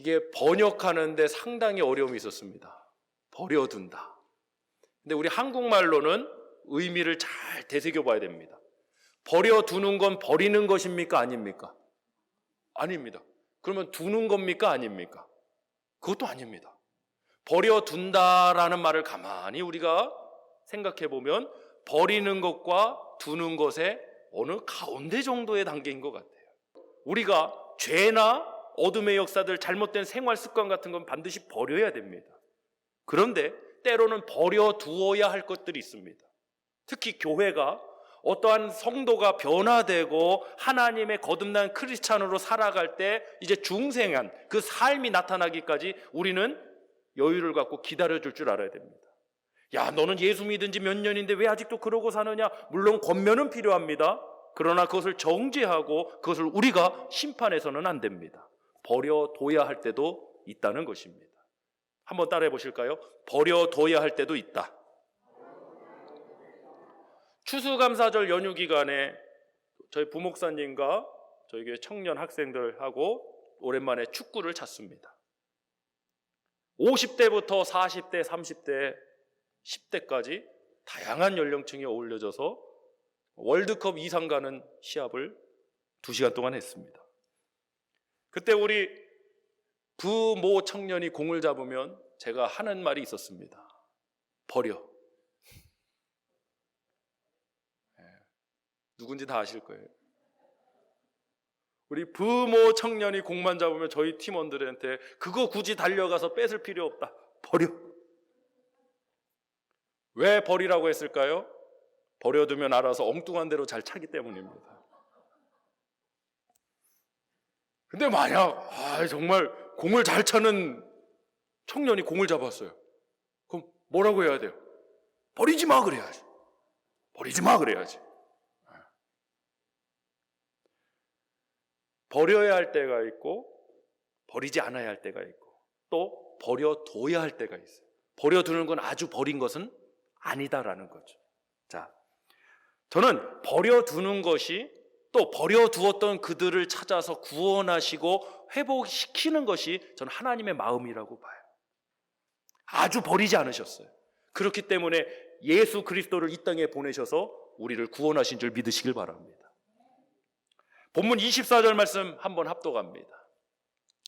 이게 번역하는데 상당히 어려움이 있었습니다. 버려둔다. 근데 우리 한국말로는 의미를 잘 되새겨 봐야 됩니다. 버려두는 건 버리는 것입니까? 아닙니까? 아닙니다. 그러면 두는 겁니까? 아닙니까? 그것도 아닙니다. 버려둔다라는 말을 가만히 우리가 생각해 보면 버리는 것과 두는 것의 어느 가운데 정도의 단계인 것 같아요. 우리가 죄나 어둠의 역사들, 잘못된 생활 습관 같은 건 반드시 버려야 됩니다. 그런데 때로는 버려두어야 할 것들이 있습니다. 특히 교회가 어떠한 성도가 변화되고 하나님의 거듭난 크리스찬으로 살아갈 때 이제 중생한 그 삶이 나타나기까지 우리는 여유를 갖고 기다려줄 줄 알아야 됩니다. 야, 너는 예수 믿은 지 몇 년인데 왜 아직도 그러고 사느냐? 물론 권면은 필요합니다. 그러나 그것을 정죄하고 그것을 우리가 심판해서는 안 됩니다. 버려둬야 할 때도 있다는 것입니다. 한번 따라해 보실까요? 버려둬야 할 때도 있다. 추수감사절 연휴 기간에 저희 부목사님과 저희 교회 청년 학생들하고 오랜만에 축구를 찼습니다. 50대부터 40대, 30대, 10대까지 다양한 연령층이 어울려져서 월드컵 이상 가는 시합을 2시간 동안 했습니다. 그때 우리 부모 청년이 공을 잡으면 제가 하는 말이 있었습니다. 버려. 누군지 다 아실 거예요. 우리 부모 청년이 공만 잡으면 저희 팀원들한테 그거 굳이 달려가서 뺏을 필요 없다. 버려. 왜 버리라고 했을까요? 버려두면 알아서 엉뚱한 대로 잘 차기 때문입니다. 근데 만약 정말 공을 잘 차는 청년이 공을 잡았어요. 그럼 뭐라고 해야 돼요? 버리지 마 그래야지. 버리지 마 그래야지. 버려야 할 때가 있고 버리지 않아야 할 때가 있고 또 버려둬야 할 때가 있어요. 버려두는 건 아주 버린 것은 아니다라는 거죠. 자, 저는 버려두는 것이 또 버려두었던 그들을 찾아서 구원하시고 회복시키는 것이 저는 하나님의 마음이라고 봐요. 아주 버리지 않으셨어요. 그렇기 때문에 예수 그리스도를 이 땅에 보내셔서 우리를 구원하신 줄 믿으시길 바랍니다. 본문 24절 말씀 한번 합독합니다.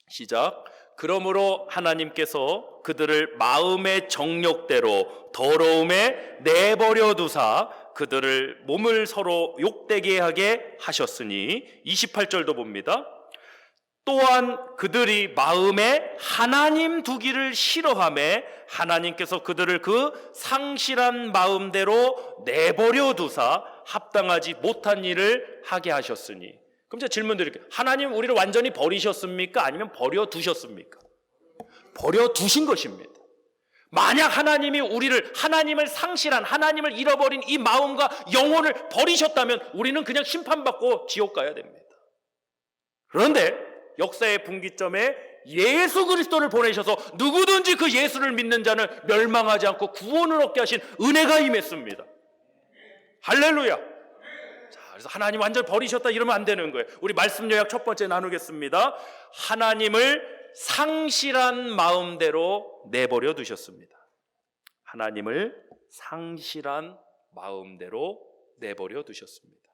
시작. 그러므로 하나님께서 그들을 마음의 정욕대로 더러움에 내버려 두사 그들을 몸을 서로 욕되게 하게 하셨으니 28절도 봅니다. 또한 그들이 마음에 하나님 두기를 싫어하며 하나님께서 그들을 그 상실한 마음대로 내버려 두사 합당하지 못한 일을 하게 하셨으니. 그럼 제가 질문 드릴게요. 하나님 우리를 완전히 버리셨습니까? 아니면 버려두셨습니까? 버려두신 것입니다. 만약 하나님이 하나님을 상실한, 하나님을 잃어버린 이 마음과 영혼을 버리셨다면 우리는 그냥 심판받고 지옥 가야 됩니다. 그런데 역사의 분기점에 예수 그리스도를 보내셔서 누구든지 그 예수를 믿는 자는 멸망하지 않고 구원을 얻게 하신 은혜가 임했습니다. 할렐루야. 그래서 하나님 완전 버리셨다 이러면 안 되는 거예요. 우리 말씀 요약 첫 번째 나누겠습니다. 하나님을 상실한 마음대로 내버려 두셨습니다. 하나님을 상실한 마음대로 내버려 두셨습니다.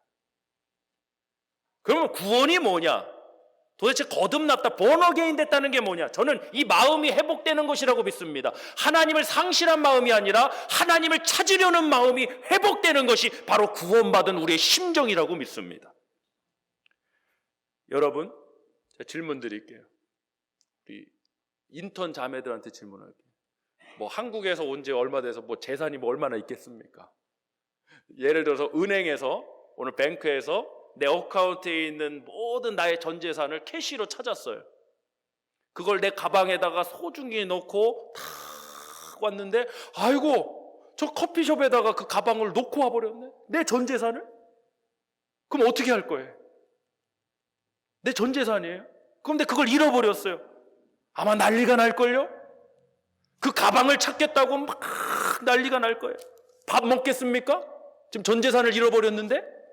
그러면 구원이 뭐냐? 도대체 거듭났다, 본어게인 됐다는 게 뭐냐? 저는 이 마음이 회복되는 것이라고 믿습니다. 하나님을 상실한 마음이 아니라 하나님을 찾으려는 마음이 회복되는 것이 바로 구원받은 우리의 심정이라고 믿습니다. 여러분, 제가 질문 드릴게요. 우리 인턴 자매들한테 질문할게요. 한국에서 온 지 얼마 돼서 재산이 얼마나 있겠습니까? 예를 들어서 은행에서, 오늘 뱅크에서 내 어카운트에 있는 모든 나의 전 재산을 캐시로 찾았어요. 그걸 내 가방에다가 소중히 넣고 탁 왔는데 아이고 저 커피숍에다가 그 가방을 놓고 와버렸네. 내 전 재산을? 그럼 어떻게 할 거예요? 내 전 재산이에요. 그런데 그걸 잃어버렸어요. 아마 난리가 날걸요? 그 가방을 찾겠다고 막 난리가 날 거예요. 밥 먹겠습니까? 지금 전 재산을 잃어버렸는데?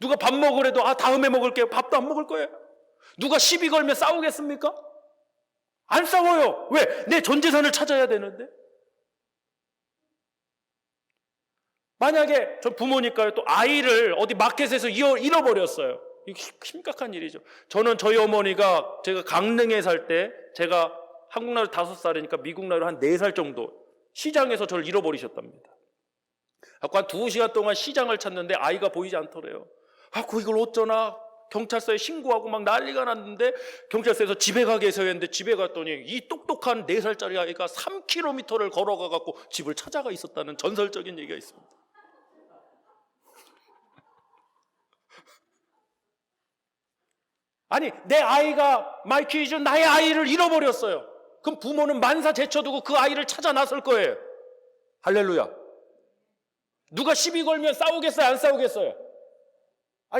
누가 밥 먹으래도 다음에 먹을게요. 밥도 안 먹을 거예요. 누가 시비 걸면 싸우겠습니까? 안 싸워요. 왜? 내 전 재산을 찾아야 되는데. 만약에 저 부모니까요, 또 아이를 어디 마켓에서 잃어버렸어요. 이게 심각한 일이죠. 저는 저희 어머니가 제가 강릉에 살 때, 제가 한국 나이로 5살이니까 미국 나이로 한 4살 정도 시장에서 저를 잃어버리셨답니다. 한 2시간 동안 시장을 찾는데 아이가 보이지 않더래요. 이걸 어쩌나 경찰서에 신고하고 막 난리가 났는데, 경찰서에서 집에 가게 해서 했는데, 집에 갔더니 이 똑똑한 4살짜리 아이가 3km를 걸어가 갖고 집을 찾아가 있었다는 전설적인 얘기가 있습니다. 아니, 내 아이가, 마이 퀴즈, 나의 아이를 잃어버렸어요. 그럼 부모는 만사 제쳐두고 그 아이를 찾아 나설 거예요. 할렐루야. 누가 시비 걸면 싸우겠어요, 안 싸우겠어요?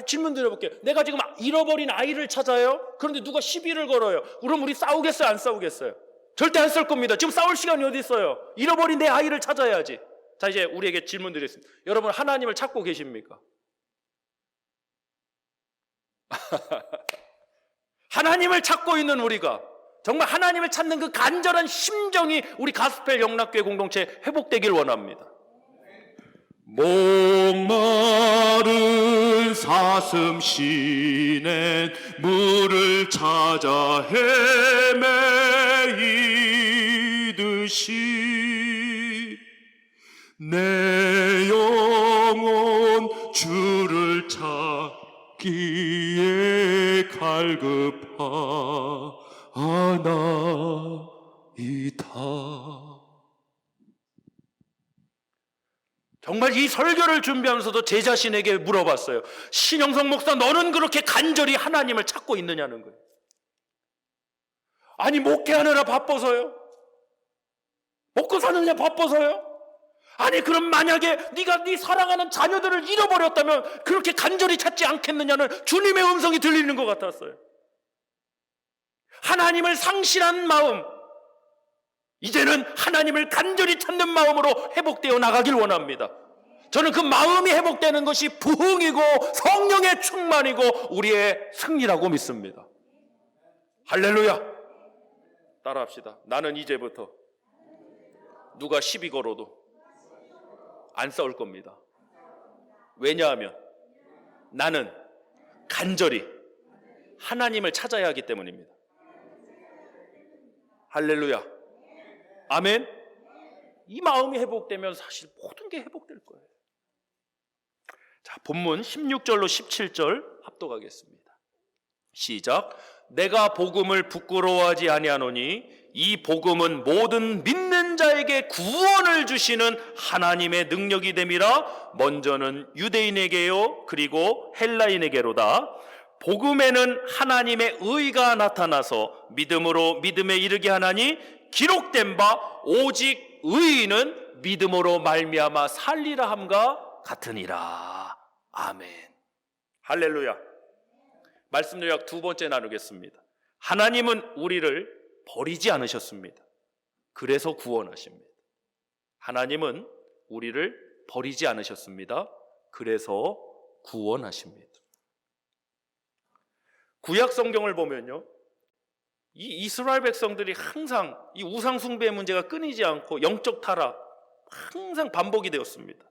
질문 드려볼게요. 내가 지금 잃어버린 아이를 찾아요? 그런데 누가 시비를 걸어요. 그럼 우리 싸우겠어요, 안 싸우겠어요? 절대 안 싸울 겁니다. 지금 싸울 시간이 어디 있어요? 잃어버린 내 아이를 찾아야지. 자, 이제 우리에게 질문 드리겠습니다. 여러분, 하나님을 찾고 계십니까? 하나님을 찾고 있는 우리가, 정말 하나님을 찾는 그 간절한 심정이 우리 가스펠 영락교회 공동체에 회복되길 원합니다. 목마른 사슴 시냇 물을 찾아 헤매이듯이 내 영혼 주를 찾기에 갈급하나이다. 정말 이 설교를 준비하면서도 제 자신에게 물어봤어요. 신영성 목사, 너는 그렇게 간절히 하나님을 찾고 있느냐는 거예요. 아니, 목회하느라 바빠서요? 먹고 사느냐 바빠서요? 아니, 그럼 만약에 네가 네 사랑하는 자녀들을 잃어버렸다면 그렇게 간절히 찾지 않겠느냐는 주님의 음성이 들리는 것 같았어요. 하나님을 상실한 마음, 이제는 하나님을 간절히 찾는 마음으로 회복되어 나가길 원합니다. 저는 그 마음이 회복되는 것이 부흥이고 성령의 충만이고 우리의 승리라고 믿습니다. 할렐루야. 따라합시다. 나는 이제부터 누가 시비 걸어도 안 싸울 겁니다. 왜냐하면 나는 간절히 하나님을 찾아야 하기 때문입니다. 할렐루야. 아멘. 이 마음이 회복되면 사실 모든 게 회복될 거예요. 자, 본문 16절로 17절 합독하겠습니다. 시작. 내가 복음을 부끄러워하지 아니하노니 이 복음은 모든 믿는 자에게 구원을 주시는 하나님의 능력이 됨이라. 먼저는 유대인에게요 그리고 헬라인에게로다. 복음에는 하나님의 의가 나타나서 믿음으로 믿음에 이르게 하나니 기록된 바 오직 의인은 믿음으로 말미암아 살리라 함과 같으니라. 아멘. 할렐루야. 말씀 요약 2번째 나누겠습니다. 하나님은 우리를 버리지 않으셨습니다. 그래서 구원하십니다. 하나님은 우리를 버리지 않으셨습니다. 그래서 구원하십니다. 구약 성경을 보면요, 이 이스라엘 백성들이 항상 이 우상 숭배의 문제가 끊이지 않고 영적 타락 항상 반복이 되었습니다.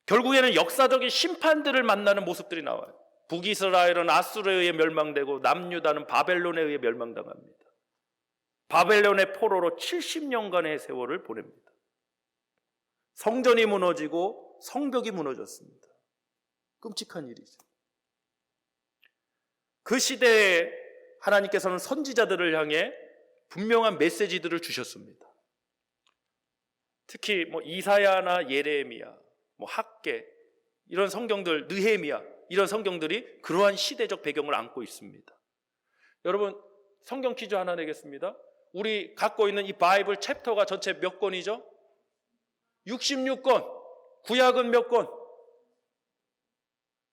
결국에는 역사적인 심판들을 만나는 모습들이 나와요. 북이스라엘은 아수르에 의해 멸망되고 남유다는 바벨론에 의해 멸망당합니다. 바벨론의 포로로 70년간의 세월을 보냅니다. 성전이 무너지고 성벽이 무너졌습니다. 끔찍한 일이죠. 그 시대에 하나님께서는 선지자들을 향해 분명한 메시지들을 주셨습니다. 특히 이사야나 예레미야, 학개 이런 성경들, 느헤미야 이런 성경들이 그러한 시대적 배경을 안고 있습니다. 여러분, 성경 퀴즈 하나 내겠습니다. 우리 갖고 있는 이 바이블 챕터가 전체 몇 권이죠? 66권. 구약은 몇 권?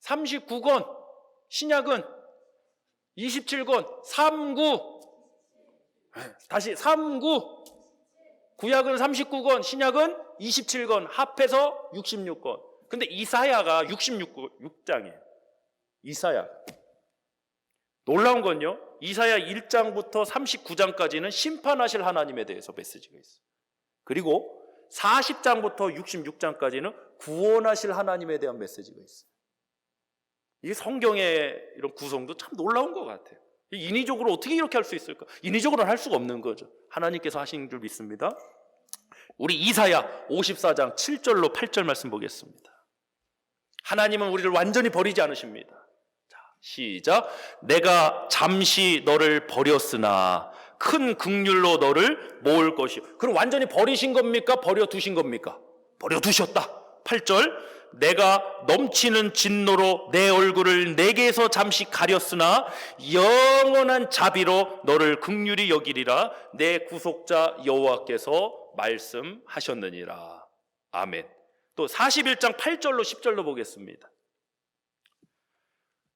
39권. 신약은 27권. 39. 다시 39. 구약은 39권, 신약은 27권, 합해서 66권. 근데 이사야가 66장이에요. 이사야. 놀라운 건요, 이사야 1장부터 39장까지는 심판하실 하나님에 대해서 메시지가 있어요. 그리고 40장부터 66장까지는 구원하실 하나님에 대한 메시지가 있어요. 이게 성경의 이런 구성도 참 놀라운 것 같아요. 인위적으로 어떻게 이렇게 할 수 있을까? 인위적으로는 할 수가 없는 거죠. 하나님께서 하신 줄 믿습니다. 우리 이사야 54장 7절로 8절 말씀 보겠습니다. 하나님은 우리를 완전히 버리지 않으십니다. 자, 시작. 내가 잠시 너를 버렸으나 큰 긍휼로 너를 모을 것이요. 그럼 완전히 버리신 겁니까? 버려두신 겁니까? 버려두셨다. 8절. 내가 넘치는 진노로 내 얼굴을 내게서 잠시 가렸으나 영원한 자비로 너를 긍휼히 여기리라. 내 구속자 여호와께서 말씀하셨느니라. 아멘. 또 41장 8절로 10절로 보겠습니다.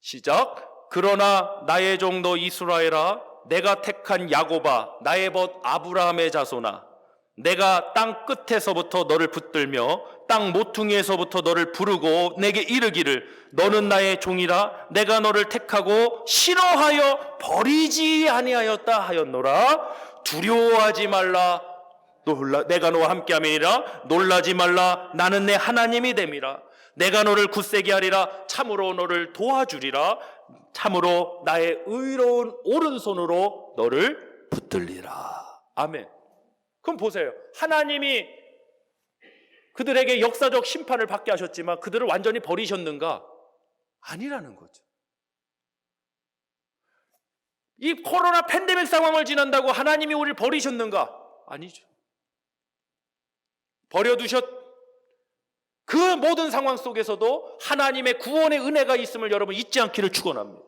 시작. 그러나 나의 종도 이스라엘아, 내가 택한 야곱아, 나의 벗 아브라함의 자손아, 내가 땅 끝에서부터 너를 붙들며 땅 모퉁이에서부터 너를 부르고 내게 이르기를 너는 나의 종이라. 내가 너를 택하고 싫어하여 버리지 아니하였다 하였노라. 두려워하지 말라. 내가 너와 함께함이니라. 놀라지 말라. 나는 내 하나님이 됨이라. 내가 너를 굳세게 하리라. 참으로 너를 도와주리라. 참으로 나의 의로운 오른손으로 너를 붙들리라. 아멘. 그럼 보세요. 하나님이 그들에게 역사적 심판을 받게 하셨지만 그들을 완전히 버리셨는가? 아니라는 거죠. 이 코로나 팬데믹 상황을 지난다고 하나님이 우리를 버리셨는가? 아니죠. 버려두셨. 그 모든 상황 속에서도 하나님의 구원의 은혜가 있음을 여러분 잊지 않기를 축원합니다.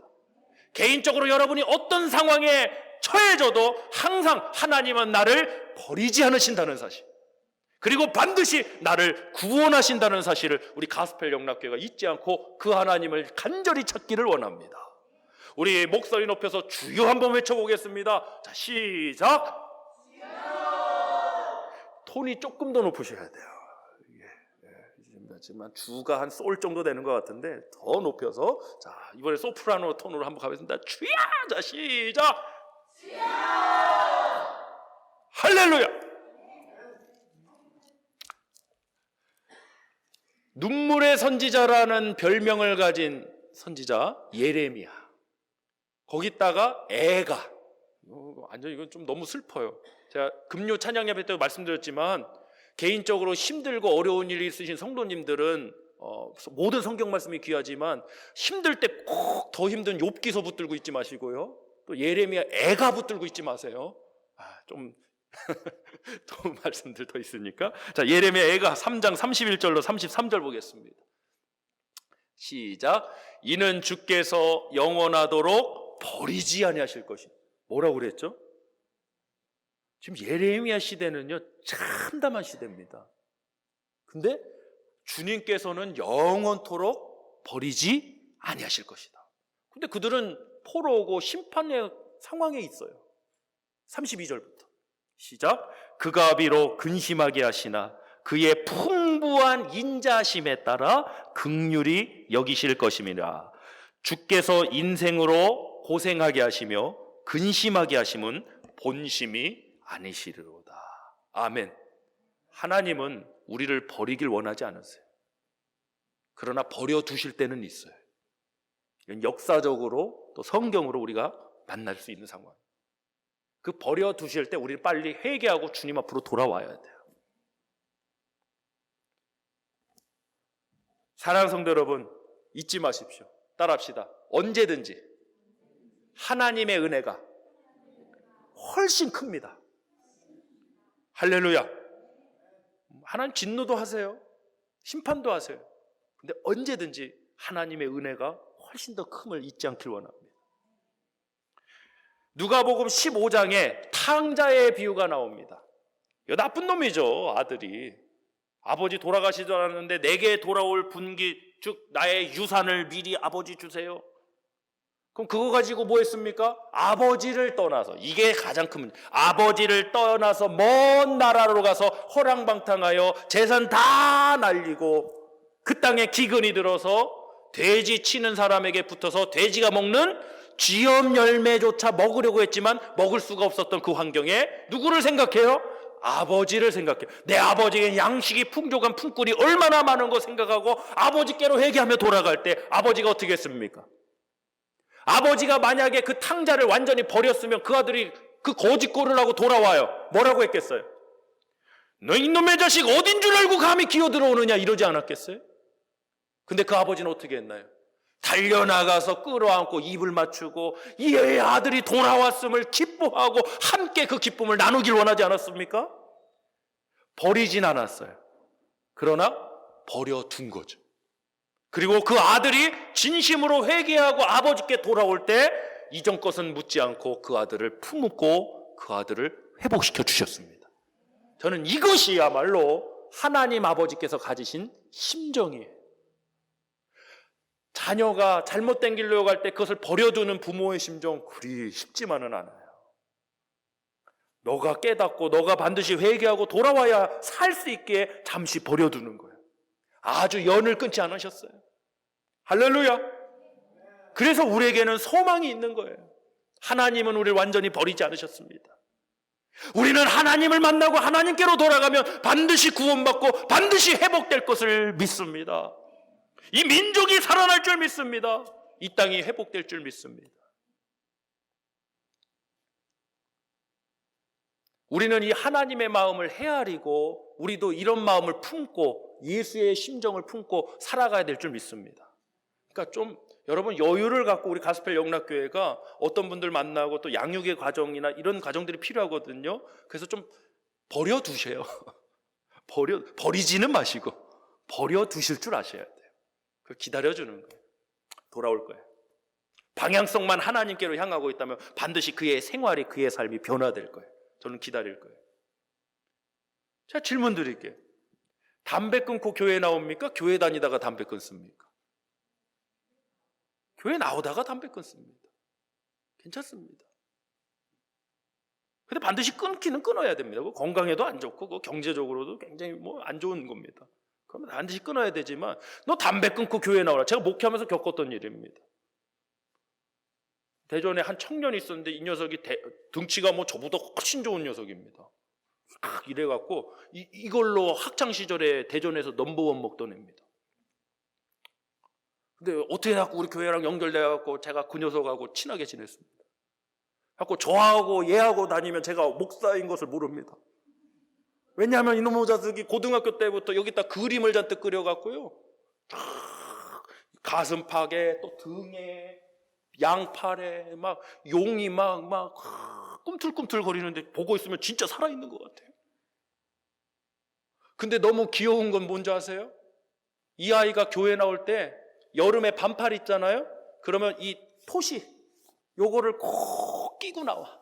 개인적으로 여러분이 어떤 상황에 처해져도 항상 하나님은 나를 버리지 않으신다는 사실, 그리고 반드시 나를 구원하신다는 사실을 우리 가스펠 영락교회가 잊지 않고 그 하나님을 간절히 찾기를 원합니다. 우리 목소리 높여서 주여 한번 외쳐보겠습니다. 자, 시작. 톤이 조금 더 높으셔야 돼요. 하지만 주가 한 솔 정도 되는 것 같은데 더 높여서, 자, 이번에 소프라노 톤으로 한번 가겠습니다. 주야. 자, 시작. 주야. 할렐루야. 눈물의 선지자라는 별명을 가진 선지자 예레미야, 거기다가 애가, 완전 이건 좀 너무 슬퍼요. 제가 금요 찬양 예배 때 말씀드렸지만 개인적으로 힘들고 어려운 일이 있으신 성도님들은 모든 성경 말씀이 귀하지만 힘들 때 꼭 더 힘든 욥기서 붙들고 있지 마시고요, 또 예레미야 애가 붙들고 있지 마세요. 좀 또 말씀들 더 있으니까. 자, 예레미야 애가 3장 31절로 33절 보겠습니다. 시작. 이는 주께서 영원하도록 버리지 아니하실 것이다. 뭐라고 그랬죠? 지금 예레미야 시대는요 참담한 시대입니다. 근데 주님께서는 영원토록 버리지 아니하실 것이다. 근데 그들은 포로고 심판의 상황에 있어요. 32절부터 시작. 그가 비록 근심하게 하시나 그의 풍부한 인자심에 따라 긍휼히 여기실 것임이라. 주께서 인생으로 고생하게 하시며 근심하게 하심은 본심이 아니시리로다. 아멘. 하나님은 우리를 버리길 원하지 않으세요. 그러나 버려두실 때는 있어요. 이건 역사적으로 또 성경으로 우리가 만날 수 있는 상황. 그 버려두실 때 우리는 빨리 회개하고 주님 앞으로 돌아와야 돼요. 사랑하는 성도 여러분, 잊지 마십시오. 따라합시다. 언제든지 하나님의 은혜가 훨씬 큽니다. 할렐루야. 하나님 진노도 하세요. 심판도 하세요. 근데 언제든지 하나님의 은혜가 훨씬 더 큼을 잊지 않길 원합니다. 누가복음 15장에 탕자의 비유가 나옵니다. 이거 나쁜 놈이죠. 아들이 아버지 돌아가시지 않았는데 내게 돌아올 분기, 즉 나의 유산을 미리 아버지 주세요. 그럼 그거 가지고 뭐 했습니까? 아버지를 떠나서, 이게 가장 큰 문제, 아버지를 떠나서 먼 나라로 가서 허랑방탕하여 재산 다 날리고 그 땅에 기근이 들어서 돼지 치는 사람에게 붙어서 돼지가 먹는 쥐염 열매조차 먹으려고 했지만 먹을 수가 없었던 그 환경에 누구를 생각해요? 아버지를 생각해요. 내 아버지의 양식이 풍족한 품꾼이 얼마나 많은 거 생각하고 아버지께로 회개하며 돌아갈 때 아버지가 어떻게 했습니까? 아버지가 만약에 그 탕자를 완전히 버렸으면 그 아들이 그 거짓골을 하고 돌아와요. 뭐라고 했겠어요? 너 이놈의 자식 어딘 줄 알고 감히 기어들어오느냐 이러지 않았겠어요? 근데 그 아버지는 어떻게 했나요? 달려나가서 끌어안고 입을 맞추고 이 아들이 돌아왔음을 기뻐하고 함께 그 기쁨을 나누길 원하지 않았습니까? 버리진 않았어요. 그러나 버려둔 거죠. 그리고 그 아들이 진심으로 회개하고 아버지께 돌아올 때 이전 것은 묻지 않고 그 아들을 품고 그 아들을 회복시켜 주셨습니다. 저는 이것이야말로 하나님 아버지께서 가지신 심정이에요. 자녀가 잘못된 길로 갈 때 그것을 버려두는 부모의 심정 그리 쉽지만은 않아요. 너가 깨닫고 너가 반드시 회개하고 돌아와야 살 수 있게 잠시 버려두는 거예요. 아주 연을 끊지 않으셨어요. 할렐루야. 그래서 우리에게는 소망이 있는 거예요. 하나님은 우리를 완전히 버리지 않으셨습니다. 우리는 하나님을 만나고 하나님께로 돌아가면 반드시 구원받고 반드시 회복될 것을 믿습니다. 이 민족이 살아날 줄 믿습니다. 이 땅이 회복될 줄 믿습니다. 우리는 이 하나님의 마음을 헤아리고 우리도 이런 마음을 품고 예수의 심정을 품고 살아가야 될 줄 믿습니다. 그러니까 좀 여러분 여유를 갖고 우리 가스펠 영락교회가 어떤 분들 만나고 또 양육의 과정이나 이런 과정들이 필요하거든요. 그래서 좀 버려두세요. 버리지는 마시고 버려두실 줄 아셔야 돼요. 기다려주는 거예요. 돌아올 거예요. 방향성만 하나님께로 향하고 있다면 반드시 그의 생활이 그의 삶이 변화될 거예요. 저는 기다릴 거예요. 제가 질문 드릴게요. 담배 끊고 교회 나옵니까? 교회 다니다가 담배 끊습니까? 교회 나오다가 담배 끊습니다. 괜찮습니다. 근데 반드시 끊기는 끊어야 됩니다. 건강에도 안 좋고 경제적으로도 굉장히 안 좋은 겁니다. 그러면 반드시 끊어야 되지만 너 담배 끊고 교회 나오라. 제가 목회하면서 겪었던 일입니다. 대전에 한 청년이 있었는데 이 녀석이 등치가 저보다 훨씬 좋은 녀석입니다. 이래갖고 이걸로 학창시절에 대전에서 넘버원 먹던 애입니다. 근데 어떻게 자꾸 우리 교회랑 연결돼갖고 제가 그 녀석하고 친하게 지냈습니다. 자꾸 저하고 얘하고 다니면 제가 목사인 것을 모릅니다. 왜냐하면 이놈의 자식이 고등학교 때부터 여기다 그림을 잔뜩 그려갖고요. 가슴팍에 또 등에 양팔에 막 용이 막 꿈틀꿈틀 거리는데 보고 있으면 진짜 살아있는 것 같아요. 근데 너무 귀여운 건 뭔지 아세요? 이 아이가 교회 나올 때 여름에 반팔 있잖아요. 그러면 이 토시 요거를 꼭 끼고 나와.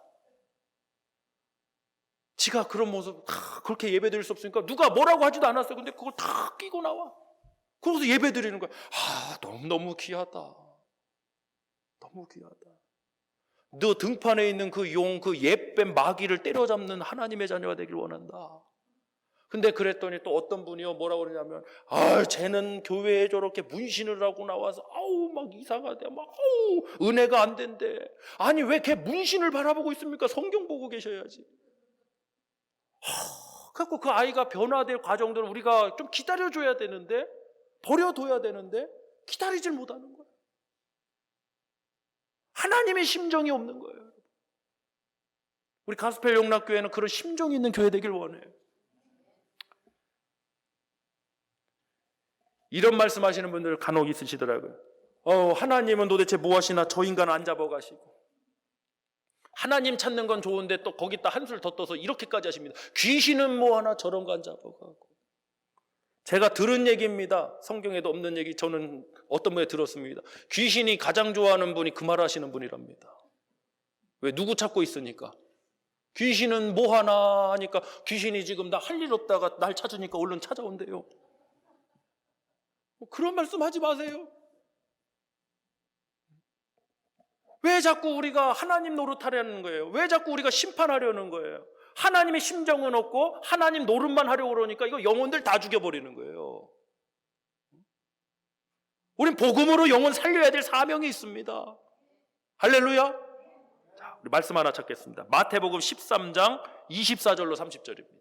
지가 그런 모습 그렇게 예배 드릴 수 없으니까 누가 뭐라고 하지도 않았어요. 근데 그걸 다 끼고 나와. 그러고서 예배 드리는 거야. 너무 귀하다. 너무 귀하다. 너 등판에 있는 그 용, 그 예뱀 마귀를 때려잡는 하나님의 자녀가 되길 원한다. 근데 그랬더니 또 어떤 분이요 뭐라고 그러냐면 쟤는 교회에 저렇게 문신을 하고 나와서 막 이상하대. 은혜가 안 된대. 아니 왜 걔 문신을 바라보고 있습니까? 성경 보고 계셔야지. 그래서 그 아이가 변화될 과정들을 우리가 좀 기다려줘야 되는데 버려둬야 되는데 기다리질 못하는 거예요. 하나님의 심정이 없는 거예요. 우리 가스펠 용락교회는 그런 심정이 있는 교회 되길 원해요. 이런 말씀하시는 분들 간혹 있으시더라고요. 하나님은 도대체 뭐 하시나 저 인간 안 잡아가시고. 하나님 찾는 건 좋은데 또 거기다 한술 더 떠서 이렇게까지 하십니다. 귀신은 뭐 하나 저런 거 안 잡아가고. 제가 들은 얘기입니다. 성경에도 없는 얘기 저는 어떤 분에 들었습니다. 귀신이 가장 좋아하는 분이 그 말 하시는 분이랍니다. 왜? 누구 찾고 있으니까. 귀신은 뭐 하나 하니까 귀신이 지금 나 할 일 없다가 날 찾으니까 얼른 찾아온대요. 그런 말씀 하지 마세요. 왜 자꾸 우리가 하나님 노릇하려는 거예요? 왜 자꾸 우리가 심판하려는 거예요? 하나님의 심정은 없고 하나님 노릇만 하려고 그러니까 이거 영혼들 다 죽여버리는 거예요. 우린 복음으로 영혼 살려야 될 사명이 있습니다. 할렐루야. 자, 우리 말씀 하나 찾겠습니다. 마태복음 13장 24절로 30절입니다.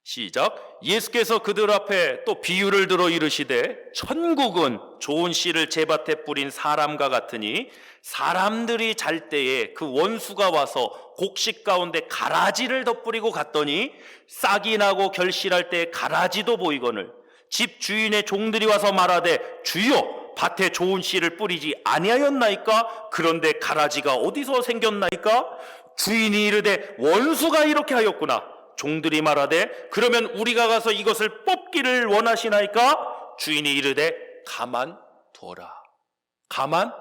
시작. 예수께서 그들 앞에 또 비유를 들어 이르시되 천국은 좋은 씨를 제밭에 뿌린 사람과 같으니 사람들이 잘 때에 그 원수가 와서 곡식 가운데 가라지를 덧뿌리고 갔더니 싹이 나고 결실할 때 가라지도 보이거늘 집 주인의 종들이 와서 말하되 주여 밭에 좋은 씨를 뿌리지 아니하였나이까? 그런데 가라지가 어디서 생겼나이까? 주인이 이르되 원수가 이렇게 하였구나. 종들이 말하되 그러면 우리가 가서 이것을 뽑기를 원하시나이까? 주인이 이르되 가만 두어라. 가만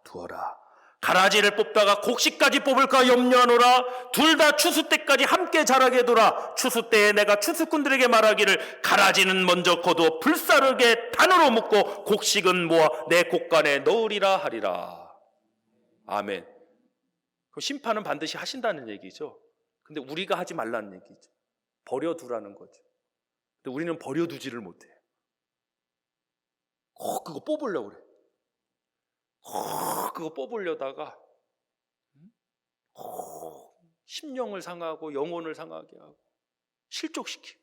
두어라. 가라지를 뽑다가 곡식까지 뽑을까 염려하노라. 둘 다 추수 때까지 함께 자라게 두라. 추수 때에 내가 추수꾼들에게 말하기를 가라지는 먼저 거두어 불사르게 단으로 묶고 곡식은 모아 내 곡간에 넣으리라 하리라. 아멘. 그 심판은 반드시 하신다는 얘기죠. 근데 우리가 하지 말라는 얘기죠. 버려두라는 거죠. 근데 우리는 버려두지를 못해요. 그거 뽑으려고 그래. 그거 뽑으려다가 심령을 상하고 영혼을 상하게 하고 실족시키고.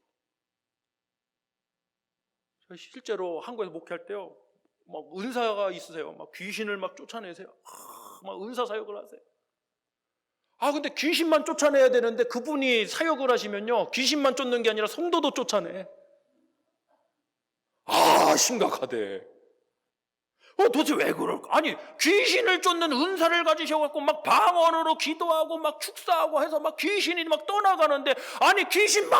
실제로 한국에서 목회할 때요, 막 은사가 있으세요. 막 귀신을 막 쫓아내세요. 막 은사 사역을 하세요. 근데 귀신만 쫓아내야 되는데 그분이 사역을 하시면요, 귀신만 쫓는 게 아니라 성도도 쫓아내. 심각하대. 도대체 왜 그럴까? 아니, 귀신을 쫓는 은사를 가지셔갖고 막 방언으로 기도하고 막 축사하고 해서 막 귀신이 막 떠나가는데, 아니, 귀신만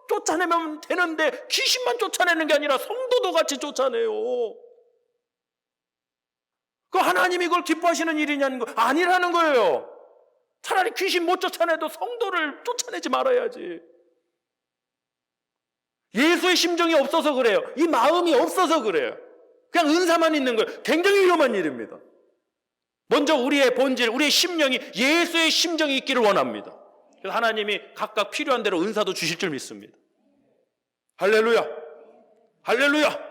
쫓아내면 되는데 귀신만 쫓아내는 게 아니라 성도도 같이 쫓아내요. 그 하나님이 그걸 기뻐하시는 일이냐는 거 아니라는 거예요. 차라리 귀신 못 쫓아내도 성도를 쫓아내지 말아야지. 예수의 심정이 없어서 그래요. 이 마음이 없어서 그래요. 그냥 은사만 있는 거예요. 굉장히 위험한 일입니다. 먼저 우리의 본질, 우리의 심령이 예수의 심정이 있기를 원합니다. 그래서 하나님이 각각 필요한 대로 은사도 주실 줄 믿습니다. 할렐루야. 할렐루야.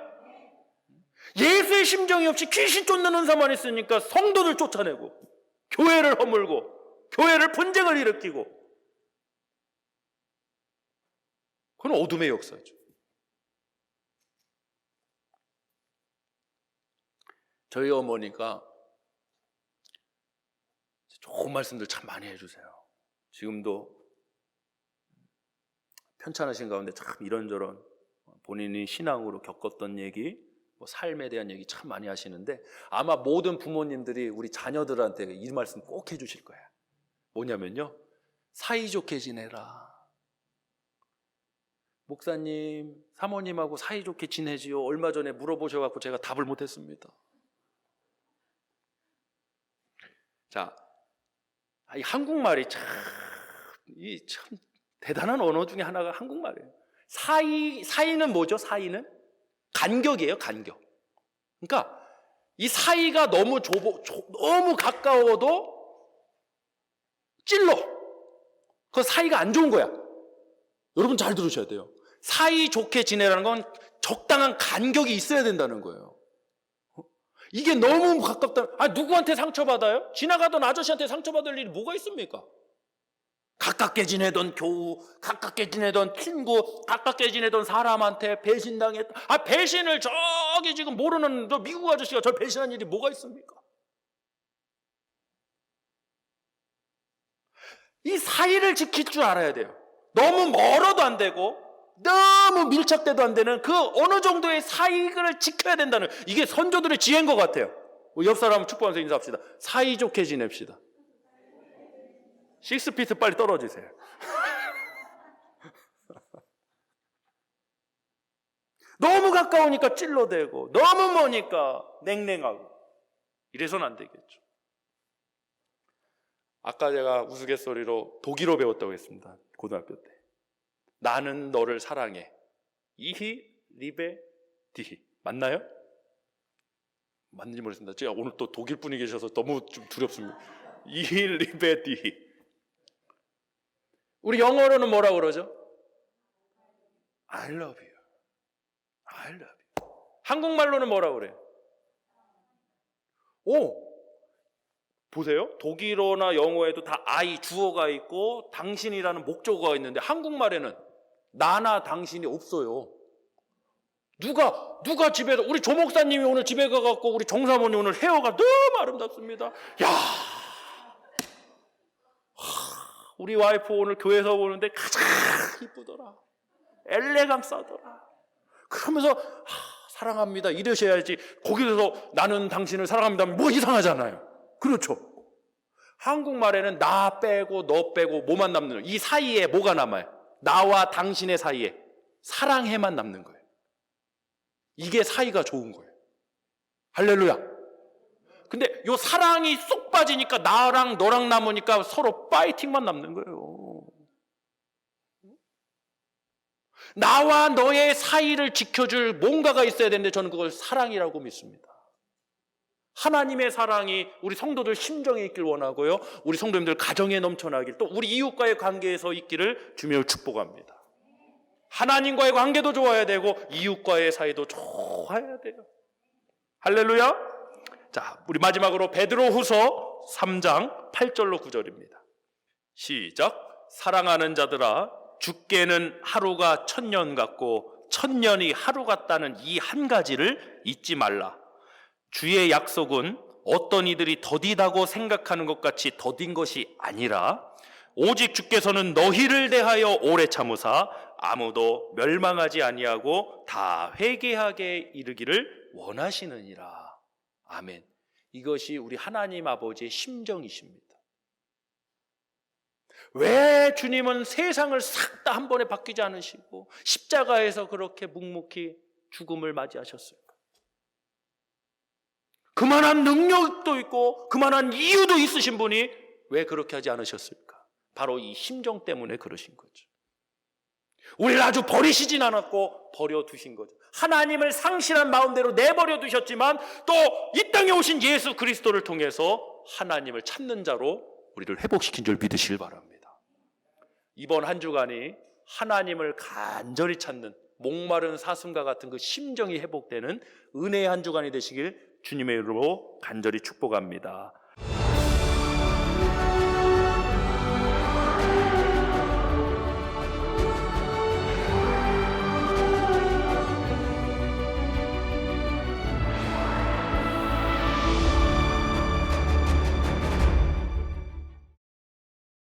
예수의 심정이 없이 귀신 쫓는 은사만 있으니까 성도들 쫓아내고 교회를 허물고 교회를 분쟁을 일으키고, 그건 어둠의 역사죠. 저희 어머니가 좋은 말씀들 참 많이 해주세요. 지금도 편찮으신 가운데 참 이런저런 본인이 신앙으로 겪었던 얘기, 삶에 대한 얘기 참 많이 하시는데, 아마 모든 부모님들이 우리 자녀들한테 이 말씀 꼭 해주실 거예요. 뭐냐면요, 사이좋게 지내라. 목사님, 사모님하고 사이좋게 지내지요? 얼마 전에 물어보셔갖고 제가 답을 못했습니다. 자, 이 한국말이 참 대단한 언어 중에 하나가 한국말이에요. 사이는 뭐죠? 사이는 간격이에요. 간격. 그러니까 이 사이가 너무 너무 가까워도 찔러. 그 사이가 안 좋은 거야. 여러분 잘 들으셔야 돼요. 사이 좋게 지내라는 건 적당한 간격이 있어야 된다는 거예요. 이게 너무 가깝다. 누구한테 상처받아요? 지나가던 아저씨한테 상처받을 일이 뭐가 있습니까? 가깝게 지내던 교우, 가깝게 지내던 친구, 가깝게 지내던 사람한테 배신당했다. 배신을 저기 지금 모르는 저 미국 아저씨가 저 배신한 일이 뭐가 있습니까? 이 사이를 지킬 줄 알아야 돼요. 너무 멀어도 안 되고 너무 밀착돼도 안 되는 그 어느 정도의 사이를 지켜야 된다는, 이게 선조들의 지혜인 것 같아요. 옆 사람 축복하면서 인사합시다. 사이좋게 지냅시다. 6피트 빨리 떨어지세요. 너무 가까우니까 찔러대고 너무 머니까 냉랭하고 이래서는 안 되겠죠. 아까 제가 우스갯소리로 독일어 배웠다고 했습니다. 고등학교 때. 나는 너를 사랑해. 이히 리베 디히. 맞나요? 맞는지 모르겠습니다. 제가 오늘 또 독일 분이 계셔서 너무 좀 두렵습니다. 이히 리베 디히. 우리 영어로는 뭐라고 그러죠? I love you. I love you. 한국말로는 뭐라고 그래요? 보세요. 독일어나 영어에도 다 I, 주어가 있고 당신이라는 목적어가 있는데 한국말에는 나나 당신이 없어요. 누가 집에서, 우리 조 목사님이 오늘 집에 가갖고 우리 정사모님 오늘 헤어가 너무 아름답습니다. 야, 우리 와이프 오늘 교회에서 보는데 가장 이쁘더라. 엘레강스하더라. 그러면서 사랑합니다 이러셔야지. 거기서 나는 당신을 사랑합니다 뭐 이상하잖아요. 그렇죠. 한국말에는 나 빼고 너 빼고 뭐만 남는 거예요. 이 사이에 뭐가 남아요? 나와 당신의 사이에 사랑해만 남는 거예요. 이게 사이가 좋은 거예요. 할렐루야. 근데 요 사랑이 쏙 빠지니까 나랑 너랑 남으니까 서로 파이팅만 남는 거예요. 나와 너의 사이를 지켜줄 뭔가가 있어야 되는데 저는 그걸 사랑이라고 믿습니다. 하나님의 사랑이 우리 성도들 심정에 있길 원하고요, 우리 성도님들 가정에 넘쳐나길, 또 우리 이웃과의 관계에서 있기를 주님을 축복합니다. 하나님과의 관계도 좋아야 되고 이웃과의 사이도 좋아야 돼요. 할렐루야. 자, 우리 마지막으로 베드로후서 3장 8절로 9절입니다. 시작. 사랑하는 자들아, 죽게는 하루가 1000년 같고 1000년이 하루 같다는 이 한 가지를 잊지 말라. 주의 약속은 어떤 이들이 더디다고 생각하는 것 같이 더딘 것이 아니라 오직 주께서는 너희를 대하여 오래 참으사 아무도 멸망하지 아니하고 다 회개하게 이르기를 원하시느니라. 아멘. 이것이 우리 하나님 아버지의 심정이십니다. 왜 주님은 세상을 싹 다 한 번에 바뀌지 않으시고 십자가에서 그렇게 묵묵히 죽음을 맞이하셨을까? 그만한 능력도 있고 그만한 이유도 있으신 분이 왜 그렇게 하지 않으셨을까? 바로 이 심정 때문에 그러신 거죠. 우리를 아주 버리시진 않았고 버려두신 거죠. 하나님을 상실한 마음대로 내버려 두셨지만 또 이 땅에 오신 예수 그리스도를 통해서 하나님을 찾는 자로 우리를 회복시킨 줄 믿으시길 바랍니다. 이번 한 주간이 하나님을 간절히 찾는 목마른 사슴과 같은 그 심정이 회복되는 은혜의 한 주간이 되시길 주님의 이름으로 간절히 축복합니다.